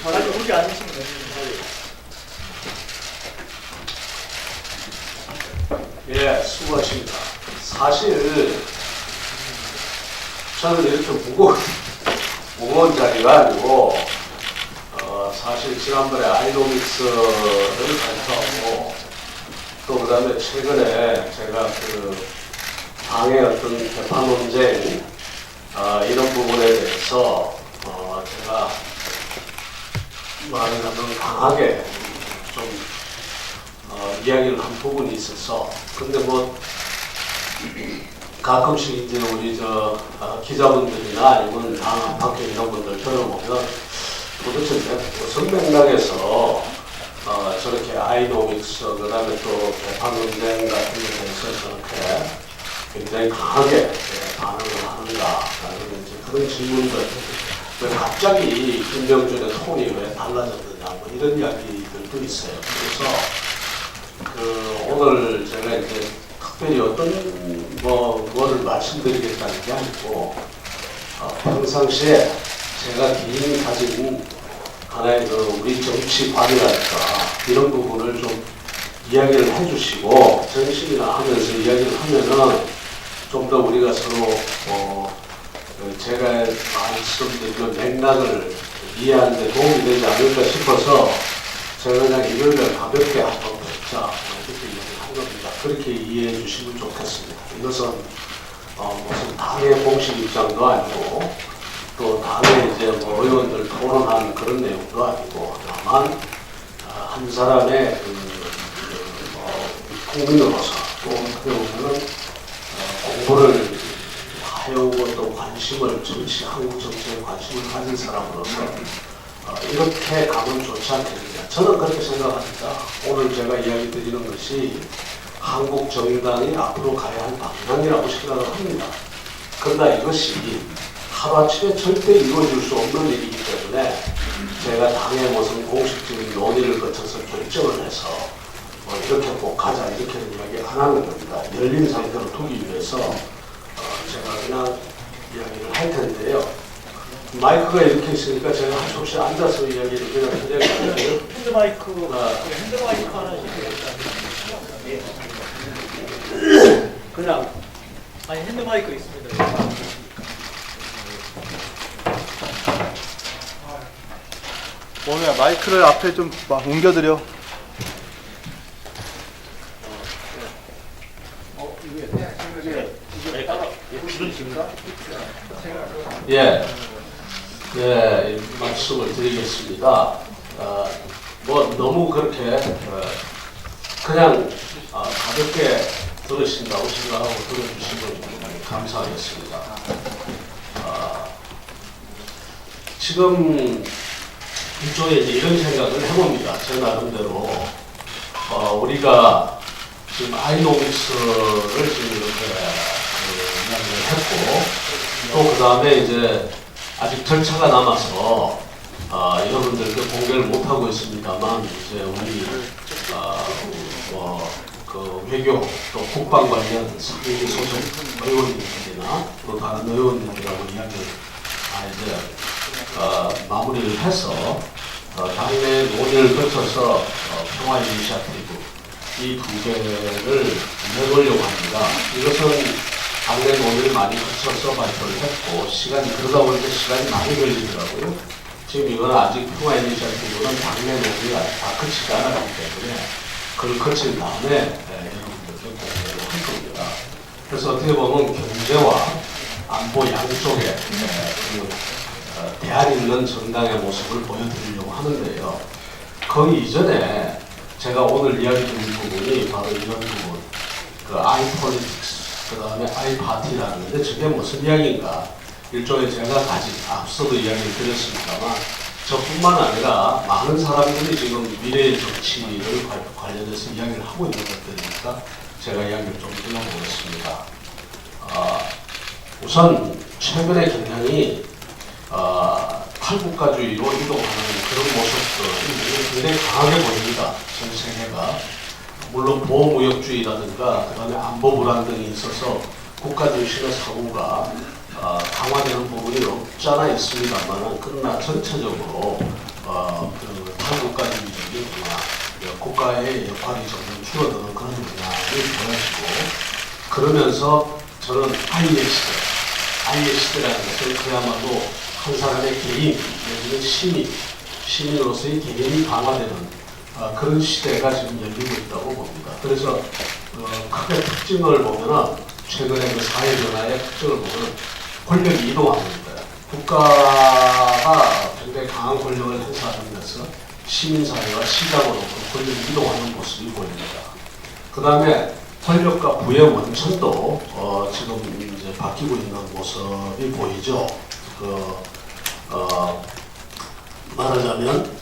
아니, 우리 앉으시면 됩니다. 예, 수고하십니다. 사실 저는 이렇게 무거운 자리가 아니고 사실 지난번에 아이노믹스를 발표하고 또 그다음에 최근에 제가 그 당의 어떤 개판 논쟁 이런 부분에 대해서 제가 말하자면 강하게 좀 이야기를 한 부분이 있어서 근데 뭐 가끔씩 이제 우리 기자분들이나 아니면 당 밖에 이런 분들 들어보면 도대체 무슨 맥락에서 저렇게 아이노믹스 그다음에 또 개판 논쟁 같은 데 대해서 저렇게 굉장히 강하게 반응을 하는가라는 이제 그런 질문들 왜 갑자기 김병준의 톤이 왜 달라졌느냐 뭐 이런 이야기들도 있어요. 그래서 오늘 제가 이제 특별히 어떤 뭐를 말씀드리겠다는 게 아니고 평상시에 제가 개인이 가진 하나의 우리 정치관이랄까 이런 부분을 좀 이야기를 해주시고 정신이나 하면서 이야기를 하면은 좀 더 우리가 서로 제가 말씀드린 맥락을 이해하는 데 도움이 되지 않을까 싶어서 제가 그냥 일요일에 가볍게 한번 뵙자 이렇게 이야기를 한 겁니다. 그렇게 이해해 주시면 좋겠습니다. 이것은 무슨 당의 공식 입장도 아니고 또 당의 이제 의원들 토론하는 그런 내용도 아니고 다만 한 사람의 국민으로서 또 어떻게 보면은 공부를 해오고 또 관심을 한국 정치에 관심을 가진 사람으로서 이렇게 가면 좋지 않겠느냐. 저는 그렇게 생각합니다. 오늘 제가 이야기 드리는 것이 한국 정당이 앞으로 가야 할 방향이라고 생각을 합니다. 그러나 이것이 하루아침에 절대 이루어질 수 없는 일이기 때문에 제가 당의 무슨 공식적인 논의를 거쳐서 결정을 해서 이렇게 꼭 가자 이렇게 이야기 안 하는 겁니다. 열린 상태로 두기 위해서 제가 그냥 이야기를 할 텐데요. 마이크가 이렇게 있으니까 제가 할 수 없이 앉아서 이야기를 그냥 해야겠네요. 핸드마이크 하나 그냥 아니 핸드마이크 있습니다. 오늘 마이크를 앞에 좀 옮겨드려. 예, 말씀을 드리겠습니다. 뭐 너무 그렇게 그냥 가볍게 들으신다고 생각하고 들어주시면 감사하겠습니다. 지금 이쪽에 이제 이런 생각을 해봅니다. 제 나름대로 우리가 지금 아이노믹스를 지금 이렇게 이야기를 했고 또 그 다음에 이제 아직 절차가 남아서 여러분들께 공개를 못 하고 있습니다만 이제 우리 그 외교 또 국방 관련 상임 소속 의원님들이나 또 다른 의원님들하고 이야기를 이제 마무리를 해서 당내 논의를 거쳐서 평화 이니셔티브 이 두 개를 내놓으려고 합니다. 이것은 당내 논의를 많이 거쳐서 발표를 했고 그러다 보니까 시간이 많이 걸리더라고요. 지금 이건 아직 평화 이니셔티브는 당내 논의가 다 거치지 않았기 때문에 그걸 거친 다음에 여러분들께 공개를 할 겁니다. 그래서 어떻게 보면 경제와 안보 양쪽에 대안 있는 정당의 모습을 보여드리려고 하는데요. 거기 이전에 제가 오늘 이야기 드린 부분이 바로 이런 부분, 그 아이폴리틱스, 그 다음에 아이파티라는 건데 저게 무슨 이야기인가? 일종의 제가 앞서도 이야기를 드렸습니다만 저뿐만 아니라 많은 사람들이 지금 미래의 정치를 관련해서 이야기를 하고 있는 것들이니까 제가 이야기를 좀 드려보겠습니다. 우선 최근의 경향이 탈국가주의로 이동하는 그런 모습들이 굉장히 강하게 보입니다. 전 세계가. 물론 보호무역주의라든가 그 다음에 안보 불안 등이 있어서 국가주의 신의 사고가 강화되는 부분이 없지 않아 있습니다만 그러나 전체적으로 그 탈국가주의적인 문화, 국가의 역할이 점점 줄어드는 그런 문화를 보여지고 그러면서 저는 아이의 시대라는 것은 그야말로 한 사람의 개인, 내지는 시민으로서의 개인이 강화되는 그런 시대가 지금 열리고 있다고 봅니다. 그래서 크게 특징을 보면은 최근에 그 사회 변화의 특징을 보면 권력이 이동합니다. 국가가 굉장히 강한 권력을 행사하면서 시민사회와 시장으로 그 권력이 이동하는 모습이 보입니다. 그 다음에 권력과 부의 원천도 지금 이제 바뀌고 있는 모습이 보이죠. 말하자면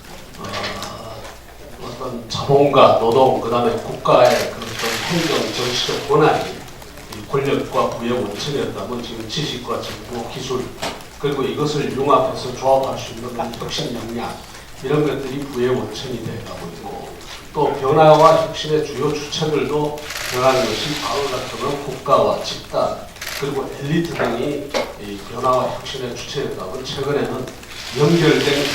어떤 자본과 노동, 그 다음에 국가의 그런 행정, 정치적 권한이 이 권력과 부의 원천이었다면 지금 지식과 정보, 기술, 그리고 이것을 융합해서 조합할 수 있는 혁신 역량, 이런 것들이 부의 원천이 되어가고 있고, 또 변화와 혁신의 주요 주체들도 변하는 것이 과거 같으면 국가와 집단, 그리고 엘리트 등이 이 변화와 혁신의 주체였다면 최근에는 연결된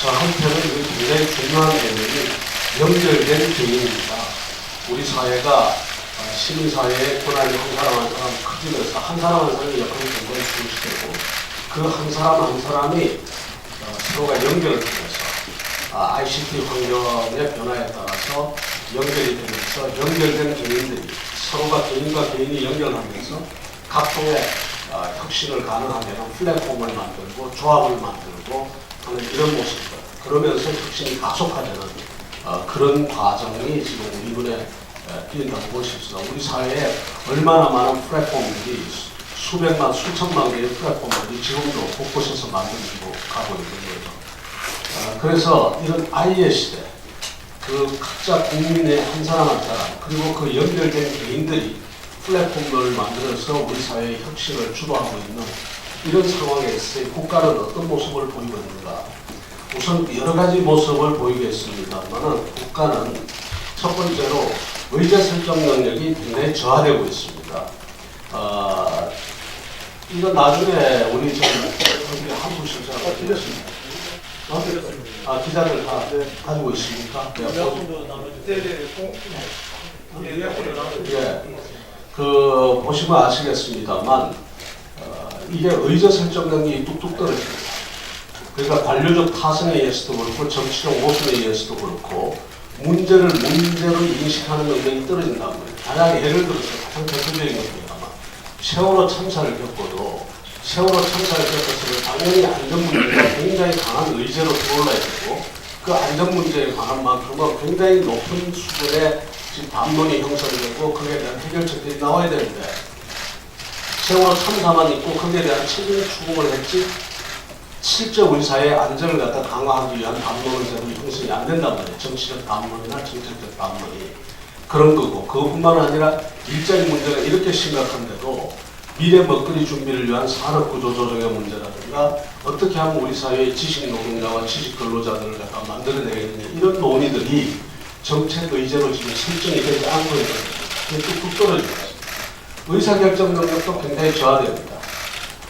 저한테는 이게 굉장히 중요한 개념이 연결된 개념입니다. 우리 사회가 시민사회의 권한이 한 사람 한 사람 커지면서 한 사람 한 사람의 역할이 굉장히 중시되고 그 한 사람 한 사람이 서로가 연결을 통해서 ICT 환경의 변화에 따라서 연결이 되면서 연결된 개인들이 서로가 개인과 개인이 연결하면서 각종의 혁신을 가능하게 하는 플랫폼을 만들고 조합을 만들고 하는 이런 모습들, 그러면서 혁신이 가속화되는 그런 과정이 지금 우리 눈에 띄인다고 볼 수 있습니다. 우리 사회에 얼마나 많은 플랫폼들이 수백만, 수천만 개의 플랫폼들이 지금도 곳곳에서 만들어지고 가고 있는 거죠. 그래서 이런 아이의 시대, 그 각자 국민의 한 사람 한 사람, 그리고 그 연결된 개인들이 플랫폼을 만들어서 우리 사회의 혁신을 주도하고 있는 이런 상황에서 국가는 어떤 모습을 보이고 있는가? 우선 여러 가지 모습을 보이겠습니다만 국가는 첫 번째로 의제 설정 능력이 굉장히 저하되고 있습니다. 이건 나중에 우리 지금 한국 실장을 드렸습니다. 기자들 다 가지고 있습니까? 그 보시면 아시겠습니다만 이게 의제 설정 능력이 뚝뚝 떨어집니다. 그러니까 관료적 타성에 의해서도 그렇고 정치적 모순에 의해서도 그렇고 문제를 문제로 인식하는 능력이 떨어진다는 거예요. 만약 예를 들어서 가장 대표적인 겁니다만 세월호 참사를 겪어도 세월호 참사를 겪었으면 당연히 안전 문제가 굉장히 강한 의제로 떠올라야 되고 그 안전 문제에 관한 만큼은 굉장히 높은 수준의 지금 담론이 형성되고 거기에 대한 해결책들이 나와야 되는데 세월호 참사만 있고 거기에 대한 책임 추궁을 했지 실제 우리 사회의 안전을 갖다 강화하기 위한 담론은 제대로 형성이 안 된단 말이에요. 정치적 담론이나 정책적 담론이 그런 거고 그것뿐만 아니라 일자리 문제가 이렇게 심각한데도 미래 먹거리 준비를 위한 산업구조 조정의 문제라든가 어떻게 하면 우리 사회의 지식 노동자와 지식 근로자들을 갖다 만들어내겠느냐 이런 논의들이 정책 의제로 지금 설정이 되지 않고 있는 거예요. 뚝뚝 떨어지고 있습니다. 의사결정 능력도 굉장히 저하됩니다.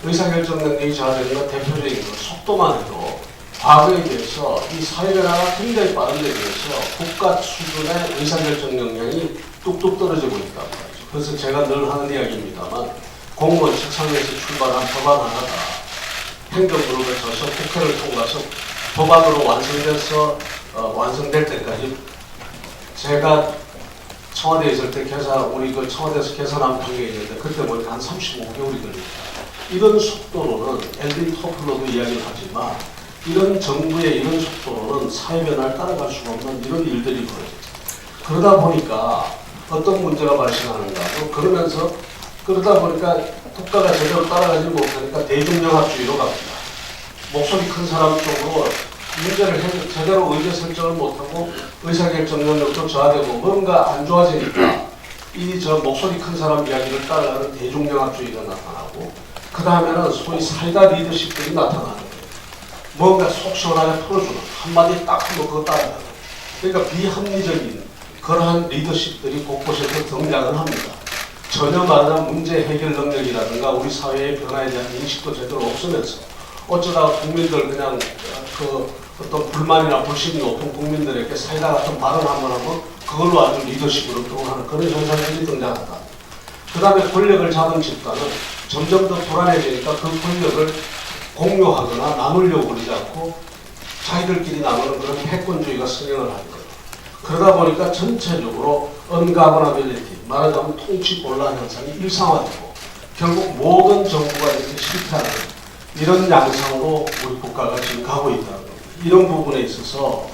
의사결정 능력이 저하되는 건 대표적인 건 속도만 해도 과거에 비해서 이 사회변화가 굉장히 빠른 데 비해서 국가 수준의 의사결정 역량이 뚝뚝 떨어지고 있단 말이죠. 그래서 제가 늘 하는 이야기입니다만 공무원 책상에서 출발한 법안 하나가 행정부로부터 져서 국회를 통과해서 법안으로 완성될 때까지 제가 청와대에 있을 때 우리 그 청와대에서 계산한 판결이 있는데 그때 보니까 한 35개월이 걸립니다. 이런 속도로는 엘빈 토플러도 이야기를 하지만 이런 정부의 이런 속도로는 사회 변화를 따라갈 수가 없는 이런 일들이 벌어집니다. 그러다 보니까 어떤 문제가 발생하는가 그러다 보니까 국가가 제대로 따라가지 못하니까 대중영합주의로 갑니다. 목소리 큰 사람 쪽으로 문제를 제대로 의제 설정을 못하고 의사결정 능력도 저하되고 뭔가 안 좋아지니까 이 목소리 큰 사람 이야기를 따라가는 대중영합주의가 나타나고 그 다음에는 소위 사이다 리더십들이 나타나는 거예요. 뭔가 속 시원하게 풀어주는 한마디 딱 하고 그거 따라가는 그러니까 비합리적인 그러한 리더십들이 곳곳에서 등장을 합니다. 전혀 말하자면 문제 해결 능력이라든가 우리 사회의 변화에 대한 인식도 제대로 없으면서 어쩌다가 국민들 그냥 어떤 불만이나 불신이 높은 국민들에게 사이다 같은 발언을 한번 하면 그걸로 아주 리더십으로 등하는 그런 현상들이 등장한다. 그 다음에 권력을 잡은 집단은 점점 더 불안해지니까 그 권력을 공유하거나 나누려고 그러지 않고 자기들끼리 나누는 그런 패권주의가 성행을 하는 거예요. 그러다 보니까 전체적으로 언가버너빌리티, 말하자면 통치 곤란 현상이 일상화되고 결국 모든 정부가 이렇게 실패하는 이런 양상으로 우리 국가가 지금 가고 있다는 겁니다. 이런 부분에 있어서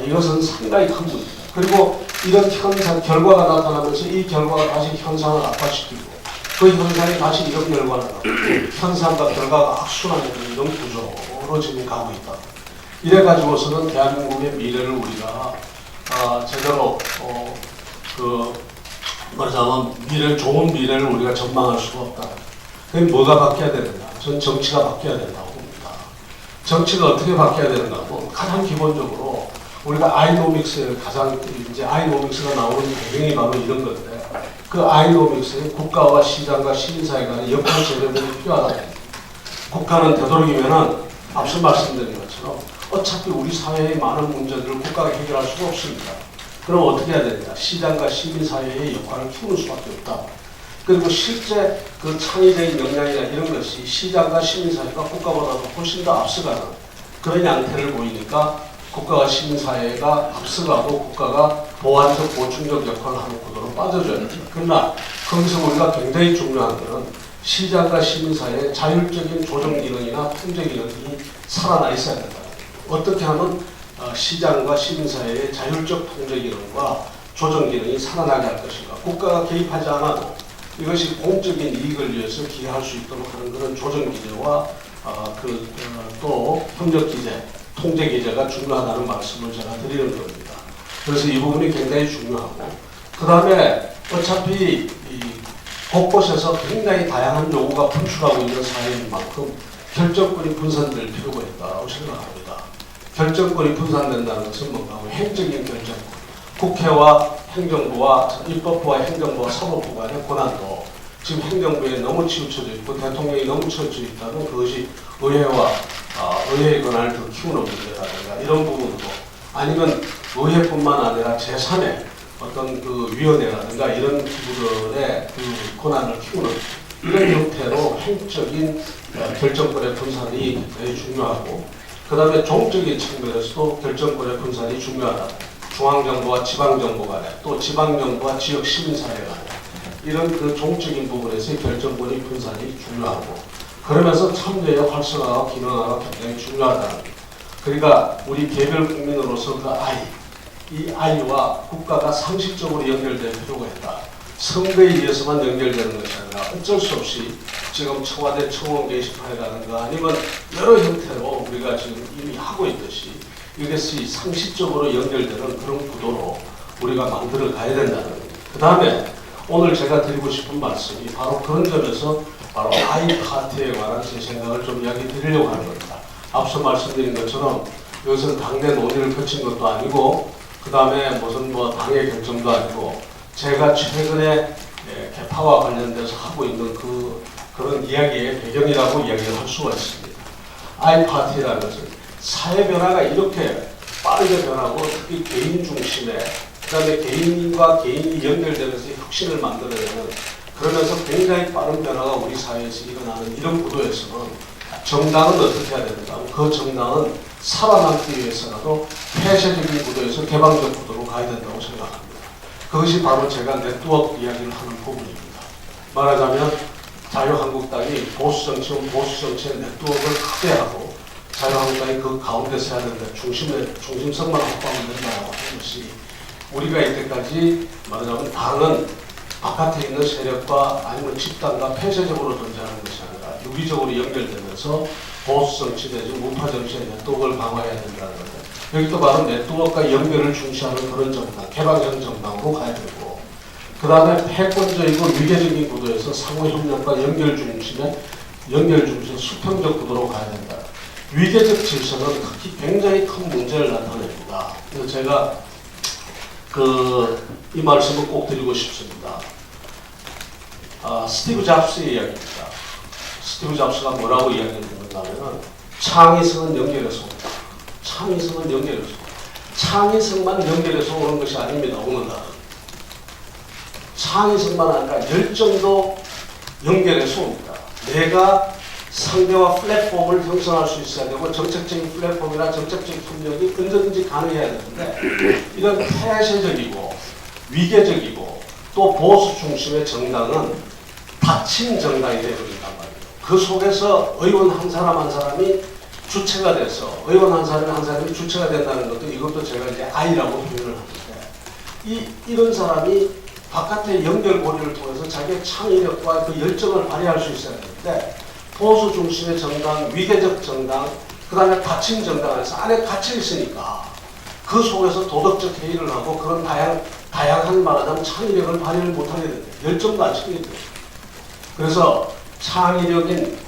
이것은 상당히 큰 문제입니다. 그리고 이런 현상, 결과가 나타나면서 이 결과가 다시 현상을 악화시키고 그 현상이 다시 이런 결과를 나타나고 현상과 결과가 악순환되는 이런 구조로 지금 가고 있다. 이래가지고서는 대한민국의 미래를 우리가 제대로 말하자면 좋은 미래를 우리가 전망할 수가 없다. 그럼 뭐가 바뀌어야 되는가? 전 정치가 바뀌어야 된다고 봅니다. 정치가 어떻게 바뀌어야 되는가? 가장 기본적으로 우리가 아이노믹스에 이제 아이노믹스가 나오는 배경이 바로 이런 건데 그 아이노믹스에 국가와 시장과 시민사회 간의 역할 재배분이 필요하다. 국가는 되도록이면은 앞서 말씀드린 것처럼 어차피 우리 사회의 많은 문제들을 국가가 해결할 수가 없습니다. 그럼 어떻게 해야 되느냐? 시장과 시민사회의 역할을 키우는 수밖에 없다. 그리고 실제 그 창의적인 역량이나 이런 것이 시장과 시민사회가 국가보다도 훨씬 더 앞서가는 그런 양태를 보이니까 국가와 시민사회가 앞서가고 국가가 보완적 보충적 역할을 하는 구도로 빠져줘야 됩니다. 그러나 거기서 우리가 굉장히 중요한 것은 시장과 시민사회의 자율적인 조정 기능이나 통제 기능이 살아나 있어야 된다. 어떻게 하면 시장과 시민사회의 자율적 통제 기능과 조정 기능이 살아나게 할 것인가. 국가가 개입하지 않아도 이것이 공적인 이익을 위해서 기여할 수 있도록 하는 그런 조정 기제와 또 협력 기제, 통제 기제가 중요하다는 말씀을 제가 드리는 겁니다. 그래서 이 부분이 굉장히 중요하고 그 다음에 어차피 곳곳에서 굉장히 다양한 요구가 분출하고 있는 사회인 만큼 결정권이 분산될 필요가 있다고 생각합니다. 결정권이 분산된다는 것은 뭔가 행정인 결정권, 국회와 행정부와 입법부와 행정부와 사법부 간의 권한도 지금 행정부에 너무 치우쳐져 있고 대통령이 너무 치우쳐져 있다면 그것이 의회의 권한을 더 키우는 문제라든가 이런 부분도 아니면 의회뿐만 아니라 제3의 어떤 그 위원회라든가 이런 기구들의 그 권한을 키우는 이런 형태로 행적인 결정권의 분산이 굉장히 중요하고 그 다음에 종적인 측면에서도 결정권의 분산이 중요하다. 중앙정부와 지방정부 간에 또 지방정부와 지역 시민사회 간에 이런 그 종적인 부분에서의 결정권의 분산이 중요하고 그러면서 참여의 활성화와 기능화가 굉장히 중요하다. 그러니까 우리 개별 국민으로서 그 이 아이와 국가가 상식적으로 연결될 필요가 있다. 선거에 의해서만 연결되는 것이 아니라 어쩔 수 없이 지금 청와대 청원 게시판이라든가 아니면 여러 형태로 우리가 지금 이미 하고 있듯이 이것이 상식적으로 연결되는 그런 구도로 우리가 만들어 가야 된다는 겁니다. 그 다음에 오늘 제가 드리고 싶은 말씀이 바로 그런 점에서 바로 아이 파티에 관한 제 생각을 좀 이야기 드리려고 하는 겁니다. 앞서 말씀드린 것처럼 이것은 당내 논의를 거친 것도 아니고 그 다음에 무슨 당의 결정도 아니고 제가 최근에 개파와 관련돼서 하고 있는 그런 이야기의 배경이라고 이야기를 할 수가 있습니다. 아이 파티라는 것은 사회 변화가 이렇게 빠르게 변하고 특히 개인 중심에 그다음에 개인과 개인이 연결되면서 혁신을 만들어내는 그러면서 굉장히 빠른 변화가 우리 사회에서 일어나는 이런 구도에서는 정당은 어떻게 해야 된다? 그 정당은 살아남기 위해서라도 폐쇄적인 구도에서 개방적 구도로 가야 된다고 생각합니다. 그것이 바로 제가 네트워크 이야기를 하는 부분입니다. 말하자면 자유한국당이 보수정치는 보수정치의 네트워크를 확대하고 자유한국당이 그 가운데서 해야 되는데 중심성만 확보하면 된다고 하는 것이 우리가 이때까지 말하자면 당은 바깥에 있는 세력과 아니면 집단과 폐쇄적으로 존재하는 것이 아니라 유기적으로 연결되면서 보수정치 내지 우파정치의 네트워크를 강화해야 된다는 건데 여기 또 바로 네트워크와 연결을 중시하는 그런 정당, 개방형 정당으로 가야 되고 그 다음에 패권적이고 위계적인 구도에서 상호협력과 연결 중심의 수평적 구도로 가야 된다. 위계적 질서는 특히 굉장히 큰 문제를 나타냅니다. 그래서 제가 이 말씀을 꼭 드리고 싶습니다. 스티브 잡스의 이야기입니다. 스티브 잡스가 뭐라고 이야기를 했는가 하면 창의성은 연결에서 온다. 창의성은 연결해서. 창의성만 연결해서 오는 것이 아닙니다. 오늘날은. 창의성만 아니라 열정도 연결해서 옵니다. 내가 상대와 플랫폼을 형성할 수 있어야 되고 정책적인 플랫폼이나 정책적인 협력이 언제든지 가능해야 되는데 이런 폐쇄적이고 위계적이고 또 보수 중심의 정당은 닫힌 정당이 되어버린단 말이에요. 그 속에서 의원 한 사람 한 사람이 주체가 돼서 의원 한 사람이 주체가 된다는 것도 이것도 제가 이제 아이라고 표현을 하는데 이런 사람이 바깥의 연결고리를 통해서 자기의 창의력과 그 열정을 발휘할 수 있어야 되는데 보수 중심의 정당, 위계적 정당, 그 다음에 닫힌 정당 안에서 안에 갇혀 있으니까 그 속에서 도덕적 회의를 하고 그런 다양한 말하자면 창의력을 발휘를 못하게 됩니다. 열정도 안 치게 돼요. 그래서 창의력은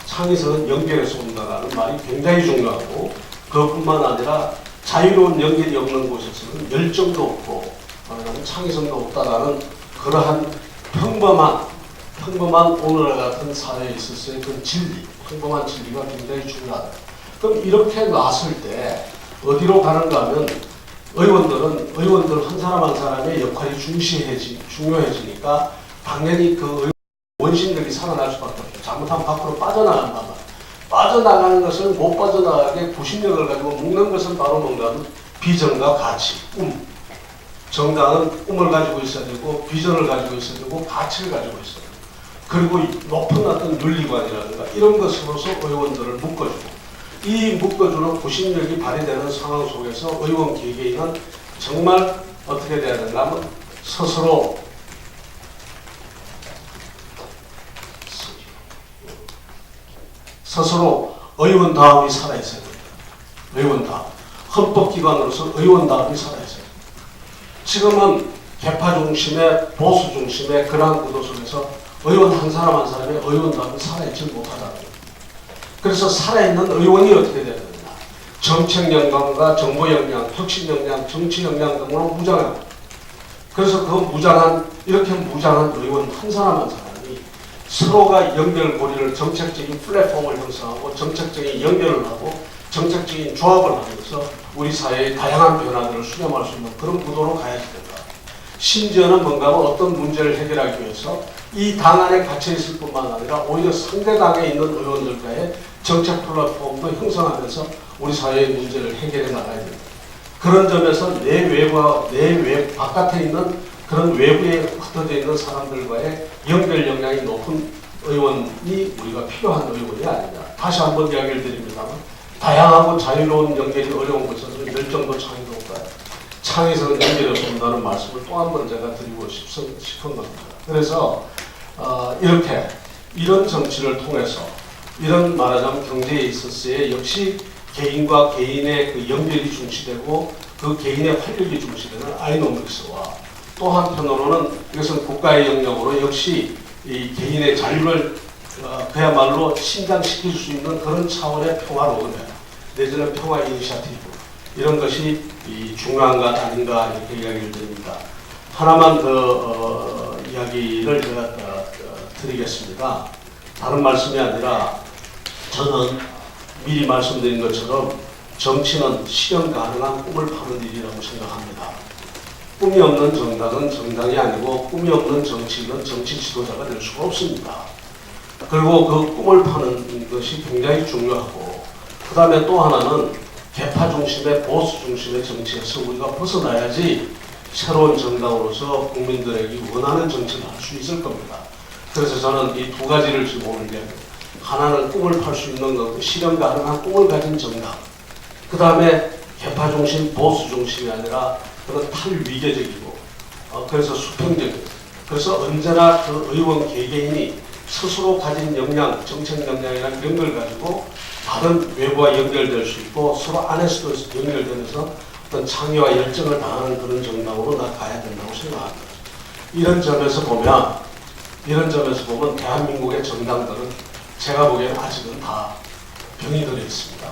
창의성은 연결해서 온다라는 말이 굉장히 중요하고 그것뿐만 아니라 자유로운 연결이 없는 곳에서는 열정도 없고 창의성도 없다라는 그러한 평범한 오늘 같은 사회에 있어서의 그 진리, 평범한 진리가 굉장히 중요하다. 그럼 이렇게 놨을 때 어디로 가는가 하면 의원들 한 사람 한 사람의 역할이 중요해지니까 당연히 그 원심력이 살아날 수밖에 없죠. 잘못하면 밖으로 빠져나간단 말이에요. 빠져나가는 것을 못 빠져나가게 구심력을 가지고 묶는 것은 바로 뭔가 하면 비전과 가치, 꿈. 정당은 꿈을 가지고 있어야 되고 비전을 가지고 있어야 되고 가치를 가지고 있어야 되고 그리고 높은 어떤 윤리관이라든가 이런 것으로서 의원들을 묶어주고 이 묶어주는 구심력이 발휘되는 상황 속에서 의원 개개인은 정말 어떻게 돼야 되는가 하면 스스로 의원다움이 살아있어야 됩니다. 의원다움. 헌법기관으로서 의원다움이 살아있어야 됩니다. 지금은 개파 중심의 보수 중심의 그러한 구도 속에서 의원 한 사람 한 사람의 의원다움이 살아있지 못하다는 거예요. 그래서 살아있는 의원이 어떻게 돼야 되느냐. 정책 역량과 정보 역량, 혁신 역량, 정치 역량 등으로 무장합니다. 그래서 그 이렇게 무장한 의원 한 사람 한 사람이 서로가 연결고리를 정책적인 플랫폼을 형성하고 정책적인 연결을 하고 정책적인 조합을 하면서 우리 사회의 다양한 변화들을 수렴할 수 있는 그런 구도로 가야지 된다. 심지어는 뭔가 어떤 문제를 해결하기 위해서 이 당 안에 갇혀있을 뿐만 아니라 오히려 상대당에 있는 의원들과의 정책 플랫폼도 형성하면서 우리 사회의 문제를 해결해 나가야 된다. 그런 점에서 내 바깥에 있는 그런 외부에 흩어져 있는 사람들과의 연결 역량이 높은 의원이 우리가 필요한 의원이 아니냐. 다시 한번 이야기를 드립니다만 다양하고 자유로운 연결이 어려운 곳에서는 열정도 창의도가 창의성을 연결해서 온다는 말씀을 또 한 번 제가 드리고 싶은 겁니다. 그래서 이렇게 이런 정치를 통해서 이런 말하자면 경제에 있어서의 역시 개인과 개인의 그 연결이 중시되고 그 개인의 활력이 중시되는 아이노믹스와 또 한편으로는 이것은 국가의 영역으로 역시 이 개인의 자유를 그야말로 신장시킬 수 있는 그런 차원의 평화로운 내지는 평화 이니셔티브 이런 것이 중요한 것 아닌가 이렇게 이야기를 드립니다. 하나만 더 이야기를 제가 드리겠습니다. 다른 말씀이 아니라 저는 미리 말씀드린 것처럼 정치는 실현 가능한 꿈을 파는 일이라고 생각합니다. 꿈이 없는 정당은 정당이 아니고 꿈이 없는 정치인은 정치 지도자가 될 수가 없습니다. 그리고 그 꿈을 파는 것이 굉장히 중요하고 그 다음에 또 하나는 개파 중심의 보수 중심의 정치에서 우리가 벗어나야지 새로운 정당으로서 국민들에게 원하는 정치를 할 수 있을 겁니다. 그래서 저는 이 두 가지를 지금 오는데 하나는 꿈을 팔 수 있는 것, 실현 가능한 꿈을 가진 정당. 그 다음에 개파 중심, 보수 중심이 아니라 그런 탈위계적이고 그래서 수평적이고 그래서 언제나 그 의원 개개인이 스스로 가진 역량, 정책 역량이나 이런 걸 가지고 다른 외부와 연결될 수 있고 서로 안에서도 연결되면서 어떤 창의와 열정을 다하는 그런 정당으로 나가야 된다고 생각합니다. 이런 점에서 보면 대한민국의 정당들은 제가 보기에는 아직은 다 병이 들어 있습니다.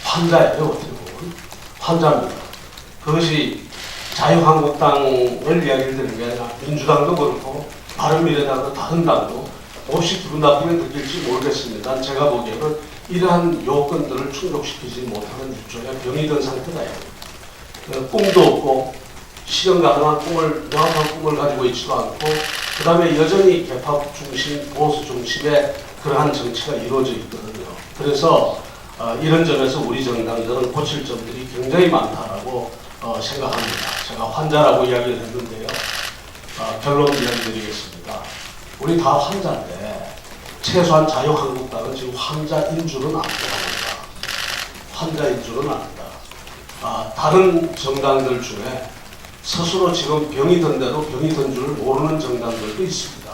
환자예요. 어떻게 보면 환자입니다. 그것이 자유한국당을 이야기를 드리는 게 아니라 민주당도 그렇고 바른미래당도 다른 당도 혹시 기분 나쁘게 느낄지 모르겠습니다. 제가 보기에는 이러한 요건들을 충족시키지 못하는 일종의 병이 든 상태다. 꿈도 없고 실현 가능한 꿈을, 명확한 꿈을 가지고 있지도 않고 그 다음에 여전히 개파 중심, 보수 중심의 그러한 정치가 이루어져 있거든요. 그래서 이런 점에서 우리 정당들은 고칠 점들이 굉장히 많다라고 생각합니다. 제가 환자라고 이야기를 했는데요. 결론 이야기드리겠습니다. 우리 다 환자인데 최소한 자유한국당은 지금 환자인 줄은 압니다. 환자인 줄은 압니다. 다른 정당들 중에 스스로 지금 병이 든데도 병이 든 줄 모르는 정당들도 있습니다.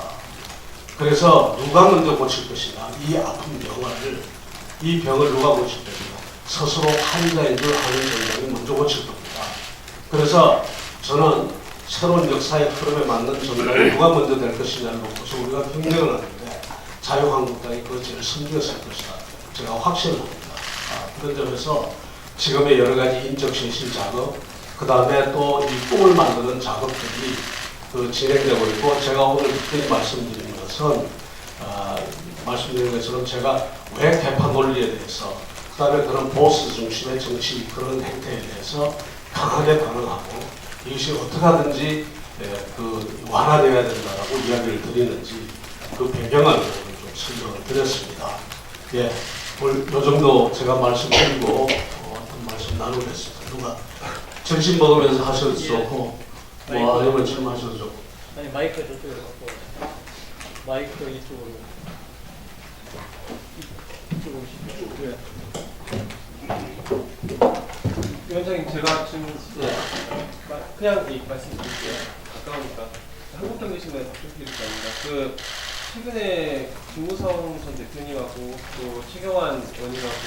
그래서 누가 먼저 고칠 것이냐, 이 아픈 이 병을 누가 고칠 것이냐, 스스로 환자인 줄 아는 정당이 먼저 고칠 겁니다. 그래서 저는 새로운 역사의 흐름에 맞는 정당이 누가 먼저 될 것이냐를 놓고서 우리가 평등을 하는데 자유한국당이 그걸 제일 섬겨서 할 것이다. 제가 확신을 합니다. 그런 점에서 지금의 여러 가지 인적신실 작업, 그 다음에 또 이 꿈을 만드는 작업들이 진행되고 있고, 제가 오늘 특별히 말씀드린 것은 제가 왜 개파 논리에 대해서, 그 다음에 그런 보수 중심의 정치 그런 행태에 대해서 강하게 반응하고 이것이 어떻게 하든지 완화되어야 된다라고 이야기를 드리는지 그 배경을 좀 설명을 드렸습니다. 예, 오늘 요 정도 제가 말씀드리고 어떤 말씀 나누겠습니다. 누가 점심 먹으면서 하셔도 좋고, 뭐 아니면 지금 하셔도 좋고. 아니 마이크 저쪽으로 갖고 와요. 마이크 이쪽으로. 이쪽으로 오시죠. 위원장님, 제가 지금 네. 그냥 말씀드릴게요. 가까우니까. 한국당 계시면 답변드리겠습니다. 최근에 김무성 전 대표님하고 또 최경환 의원님하고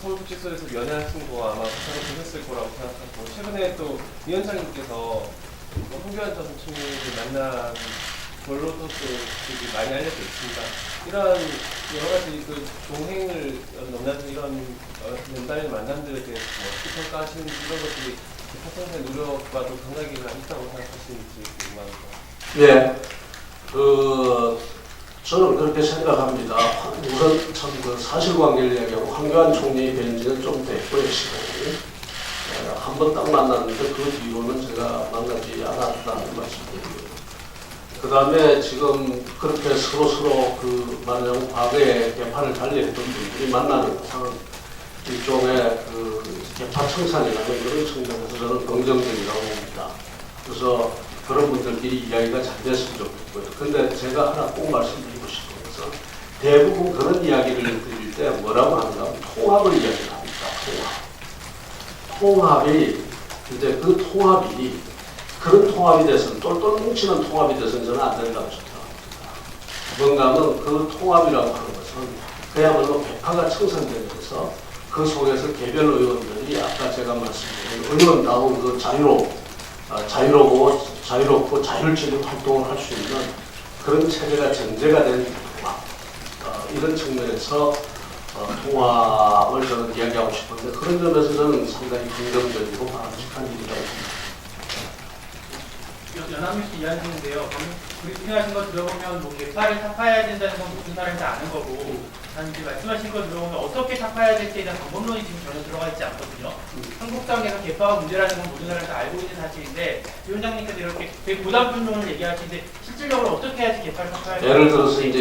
서울구치소에서 면회하신 거 아마 부산에 보셨을 거라고 생각하고, 최근에 또 위원장님께서 홍교안 전 총리를 만난 걸로도 또 많이 알려져 있습니다. 이러한 여러 가지 동행을 넘나든 이런 연단의 만남들에 대해서 어떻게 평가하시는지, 이런 것들이 파송사의 노력과도 감각이가 있다고 생각하시는지 궁금합니다. 예, 저는 그렇게 생각합니다. 우선 참 사실관계를 이야기하고 황교안 총리 뵌 지는 좀 됐고요, 시간이. 한 번 딱 만났는데 그 뒤로는 제가 만나지 않았다는 말씀드리고요. 그 다음에 지금 그렇게 서로 말하자면 과거에 개파를 달리했던 분들이 만나는 것은 일종의 개파 청산이라는 그런 측면에서 저는 긍정적이라고 봅니다. 그래서 그런 분들끼리 이야기가 잘 됐으면 좋겠고요. 근데 제가 하나 꼭 말씀드리고 싶은 것은 대부분 그런 이야기를 드릴 때 뭐라고 하는가 하면 통합을 이야기를 합니다. 통합이 이제 그 통합이 그런 통합이 돼서는 똘똘 뭉치는 통합이 돼서는 저는 안 된다고 생각합니다. 뭔가 하면 그 통합이라고 하는 것은 그야말로 개파가 청산되면서 그 속에서 개별 의원들이 아까 제가 말씀드린 의원다운 자유롭고 자율적인 활동을 할 수 있는 그런 체제가 전제가 된 통합, 이런 측면에서 통합을 저는 이야기하고 싶은데, 그런 점에서 저는 상당히 긍정적이고 바람직한 일이라고 봅니다. 연합뉴스 이야기인데요. 브리핑하신 거 들어보면 개파를 타파해야 된다는 건 무슨 말인지 아는 거고, 단지 말씀하신 거 들어보면 어떻게 타파해야 될지에 대한 방법론이 지금 전혀 들어가 있지 않거든요. 한국당에서 개파가 문제라는 건 모든 사람이 다 알고 있는 사실인데, 위원장님께서 이렇게 되게 고단편론을 얘기하시는데 실질적으로 어떻게 해야지 개파를 타파해야 될지, 예를 들어서 이제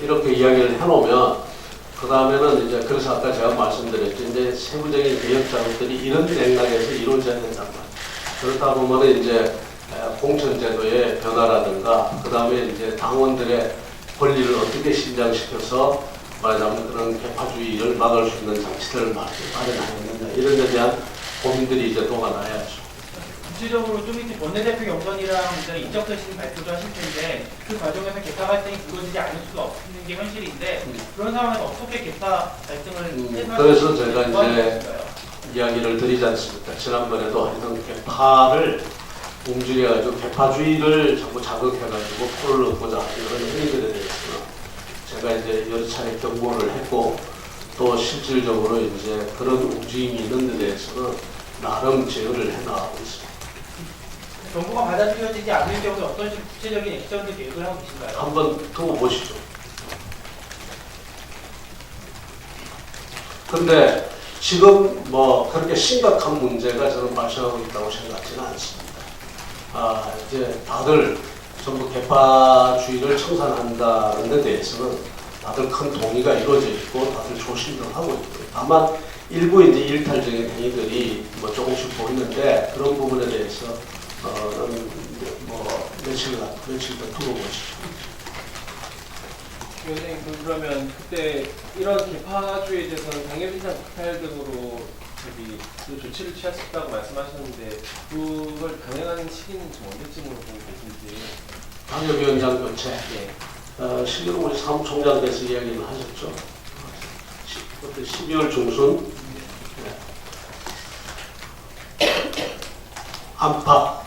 이렇게 이야기를 해놓으면 그 다음에는 이제 그래서 아까 제가 말씀드렸죠. 이제 세부적인 개혁 작업들이 이런 맥락에서 이루어져야 된단 말이에요. 그렇다 보면 이제 공천제도의 변화라든가, 그 다음에 이제 당원들의 권리를 어떻게 신장시켜서 말하자면 그런 개파주의를 막을 수 있는 장치들을 마련하겠느냐, 이런 데 대한 고민들이 이제 녹아나야죠. 구체적으로 좀 이따 원내대표 경선이랑 인적되시는 발표도 하실 텐데, 그 과정에서 개파 갈등이 불거지지 않을 수가 없는 게 현실인데, 그런 상황에서 어떻게 개파 갈등을 그래서 제가 이제 이야기를 드리지 않습니까? 지난번에도 하여튼 개파를 움직여가지고 개파주의를 자꾸 자극해가지고 표를 얻고자 하는 이런 행위들에 대해서는 제가 이제 여러 차례 경고를 했고, 또 실질적으로 이제 그런 움직임이 있는 데 대해서는 나름 제어를 해나가고 있습니다. 정부가 받아들여지지 않는 경우에 어떤 구체적인 액션들 계획을 하고 계신가요? 한번 두고 보시죠. 근데 지금 뭐 그렇게 심각한 문제가 저는 발생하고 있다고 생각하지는 않습니다. 이제 다들 전부 개파주의를 청산한다는 데 대해서는 다들 큰 동의가 이루어져 있고 다들 조심을 하고 있고요. 다만 일부 이제 일탈적인 행위들이 뭐 조금씩 보이는데 그런 부분에 대해서는 뭐 며칠 더 두고 보시죠. 위원장님 그러면 그때 이런 개파주의에 대해서는 당협위원장 박탈 등으로 그 조치를 취할 수 있다고 말씀하셨는데 그걸 강행하는 시기는 지금 언제쯤으로 보고 계신지. 당협위원장 교체. 예. 실제로 우리 사무총장께서 이야기를 하셨죠. 그때 12월 중순 안팎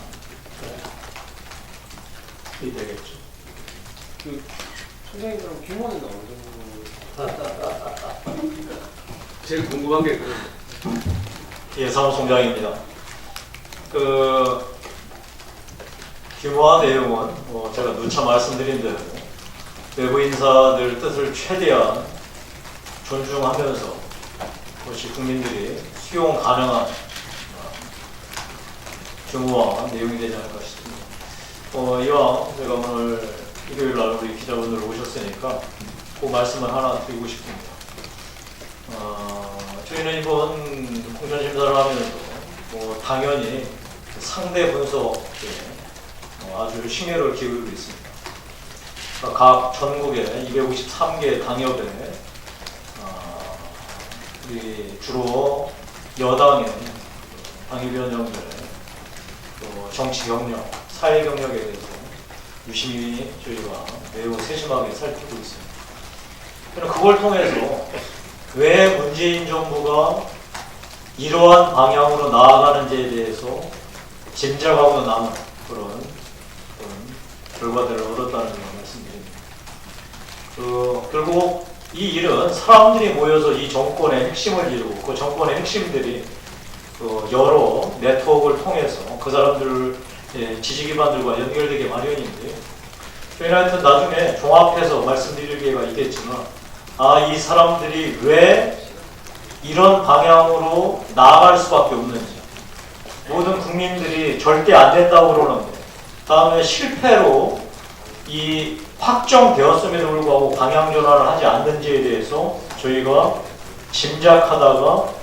이 되겠죠. 그 총장님 그럼 규모는 어느 정도? 제일 궁금한 게 그런 예, 사무총장입니다. 그 규모와 내용은 제가 누차 말씀드린 대로 외부 인사들 뜻을 최대한 존중하면서 그것이 국민들이 수용 가능한 규모와 내용이 되지 않을까 싶습니다. 이왕 제가 오늘 일요일 날 우리 기자분들 오셨으니까 그 말씀을 하나 드리고 싶습니다. 저희는 이번 공천심사를 하면서 당연히 상대 분석에 아주 심혈을 기울이고 있습니다. 각 전국의 253개 당협에 우리 주로 여당의 당협위원장들 또 정치 경력, 사회 경력에 대해서 유심히 저희가 매우 세심하게 살피고 있습니다. 저는 그걸 통해서 왜 문재인 정부가 이러한 방향으로 나아가는지에 대해서 짐작하고 남은 그런 결과들을 얻었다는 걸 말씀드립니다. 결국 이 일은 사람들이 모여서 이 정권의 핵심을 이루고 그 정권의 핵심들이 여러 네트워크를 통해서 그 사람들 지지 기반들과 연결되게 마련인데 저희는 하여튼 나중에 종합해서 말씀드릴 기회가 있겠지만 이 사람들이 왜 이런 방향으로 나아갈 수밖에 없는지 모든 국민들이 절대 안 된다고 그러는데 다음에 실패로 이 확정되었음에도 불구하고 방향 전환을 하지 않는지에 대해서 저희가 짐작하다가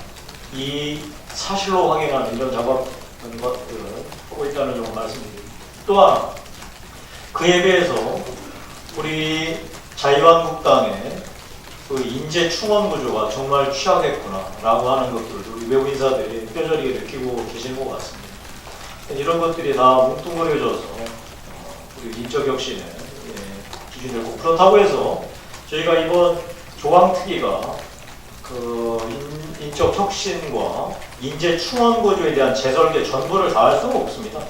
이 사실로 확인하는 이런 작업들을 하고 있다는 점을 말씀드립니다. 또한 그에 비해서 우리 자유한국당의 그 인재 충원 구조가 정말 취약했구나라고 하는 것들을 우리 외부 인사들이 뼈저리게 느끼고 계시는 것 같습니다. 이런 것들이 다 뭉뚱그려져서 우리 인적 혁신의 기준이 되고 그렇다고 해서 저희가 이번 조항특위가 그 인적 혁신과 인재 충원 구조에 대한 재설계 전부를 다 할 수는 없습니다.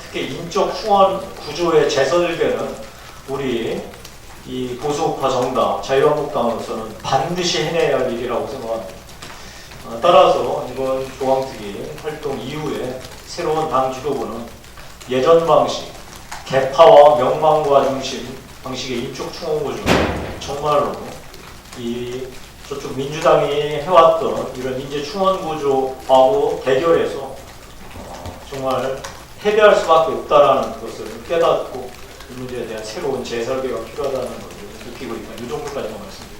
특히 인적 충원 구조의 재설계는 우리 이 보수우파 정당 자유한국당으로서는 반드시 해내야 할 일이라고 생각합니다. 따라서 이번 조항특위 활동 이후에 새로운 당 지도부는 예전 방식, 개파와 명망과 중심 방식의 인적 충원 구조 정말로 이 저쪽 민주당이 해왔던 이런 인재 충원 구조하고 대결해서 정말 패배할 수밖에 없다라는 것을 깨닫고 이 문제에 대한 새로운 재설계가 필요하다는 것을 느끼고 있다. 이 정도까지만 말씀드리겠습니다.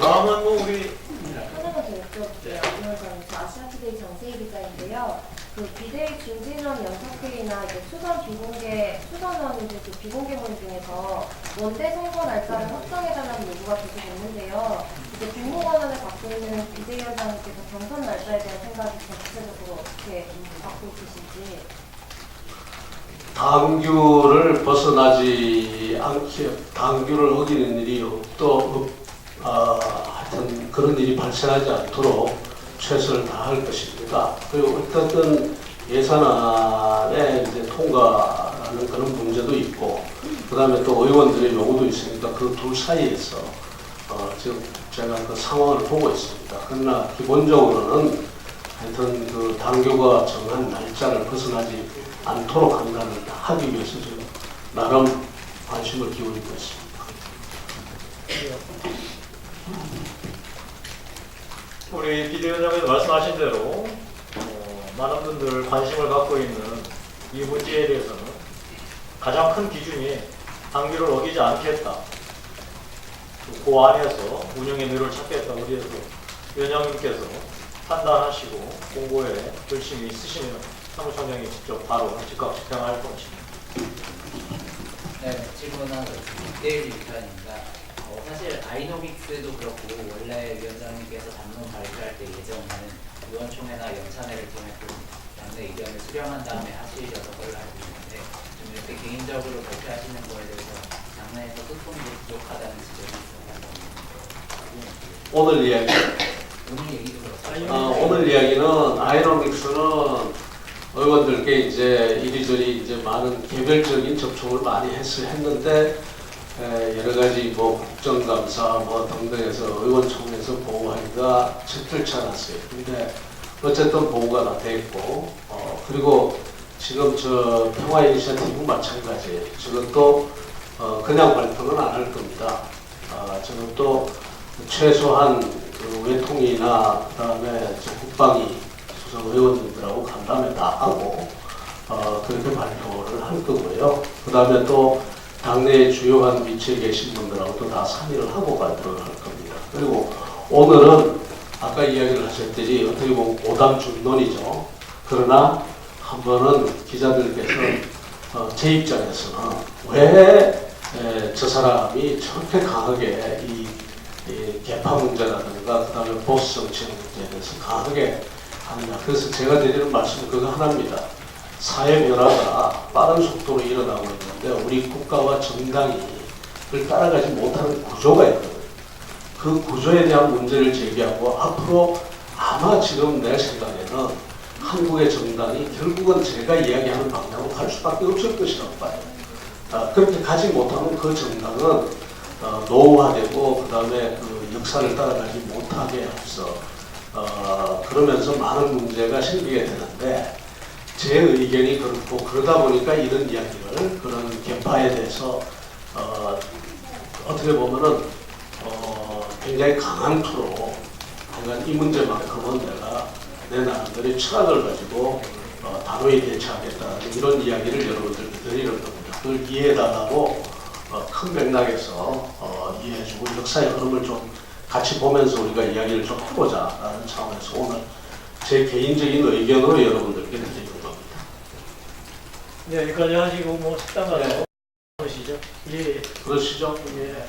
다음은 우리 하나만 더 여쭤볼게요. 위원장님, 아시아투데이 정세희 기자인데요. 그 비대위 중진원 연석회의나 이제 수선 수선원들 그 비공개문 중에서 원대 선거 날짜를 확정해달라는 요구가 계속 있는데요. 이제 공무원을 갖고 있는 비대위원장님께서 경선 날짜에 대한 생각이 구체적으로 어떻게 갖고 있으신지. 당규를 벗어나지 않게 당규를 어기는 일이 하여튼 그런 일이 발생하지 않도록 최선을 다할 것입니다. 그리고 어쨌든 예산안에 이제 통과하는 그런 문제도 있고, 그 다음에 또 의원들의 요구도 있으니까 그 둘 사이에서 지금 제가 그 상황을 보고 있습니다. 그러나 기본적으로는 하여튼 그 당교가 정한 날짜를 벗어나지 않도록 한다는 하기 위해서 지금 나름 관심을 기울이고 있습니다. 우리 비대위원장께서 말씀하신 대로 많은 분들 관심을 갖고 있는 이 문제에 대해서는 가장 큰 기준이 당규를 어기지 않겠다. 그 안에서 운영의 뇌를 찾겠다. 우리에서 위원장님께서 판단하시고 공고에 열심히 쓰시면 사무총장이 직접 바로 즉각 집행할 것입니다. 네, 질문하고 이대일 위원입니다. 사실 아이노믹스도 그렇고 원래 위원장님께서 담론 발표할 때 예정은 의원총회나 연찬회를 통해 좀 양내 의견을 수렴한 다음에 하시려던 걸로 알고 있는데 좀 이렇게 개인적으로 발표하시는 거에 대해서 당내에서 소통이 부족하다는 지적이 있어서 오늘 이야기. 오늘 얘기도 그렇고 오늘 이야기는 아이노믹스는 의원들께 이제 이리저리 이제 많은 개별적인 접촉을 많이 했는데 여러 가지 뭐 국정감사 뭐 등등에서 의원총회에서 보고하기가 적절치 않았어요. 근데 어쨌든 보고가 다 됐고 그리고 지금 저 평화이니셔티브 마찬가지예요. 저것도 그냥 발표는 안 할 겁니다. 저것도 최소한 그 외통이나 그다음에 국방위 수석 의원님들하고 간담회 다 하고 그렇게 발표를 할 거고요. 그다음에 또 당내의 주요한 위치에 계신 분들하고도 다 상의를 하고 발표를 할 겁니다. 그리고 오늘은 아까 이야기를 하셨듯이 어떻게 보면 오담중론이죠. 그러나 한 번은 기자들께서 제 입장에서는 왜 저 사람이 저렇게 강하게 이 개파 문제라든가 그 다음에 보수 정치의 문제에 대해서 강하게 하느냐. 그래서 제가 드리는 말씀은 그거 하나입니다. 사회 변화가 빠른 속도로 일어나고 있는데 우리 국가와 정당이 그걸 따라가지 못하는 구조가 있거든요. 그 구조에 대한 문제를 제기하고 앞으로 아마 지금 내 생각에는 한국의 정당이 결국은 제가 이야기하는 방향으로 갈 수밖에 없을 것이라고 봐요. 그렇게 가지 못하면 그 정당은 노후화되고 그 다음에 그 역사를 따라가지 못하게 해서 그러면서 많은 문제가 생기게 되는데 제 의견이 그렇고 그러다 보니까 이런 이야기를 그런 개파에 대해서 어떻게 보면은 굉장히 강한 투로 하여간 이 문제만큼은 내가 내 나름대로 철학을 가지고 단호히 대처하겠다는 이런 이야기를 여러분들께 드리는 겁니다. 그걸 이해해달라고 큰 맥락에서 이해해주고 역사의 흐름을 좀 같이 보면서 우리가 이야기를 좀 해보자라는 차원에서 오늘 제 개인적인 의견으로 여러분들께 드리는 겁니다. 네, 여기까지 하시고 뭐 식당 가서 그러시죠? 예. 그러시죠? 예.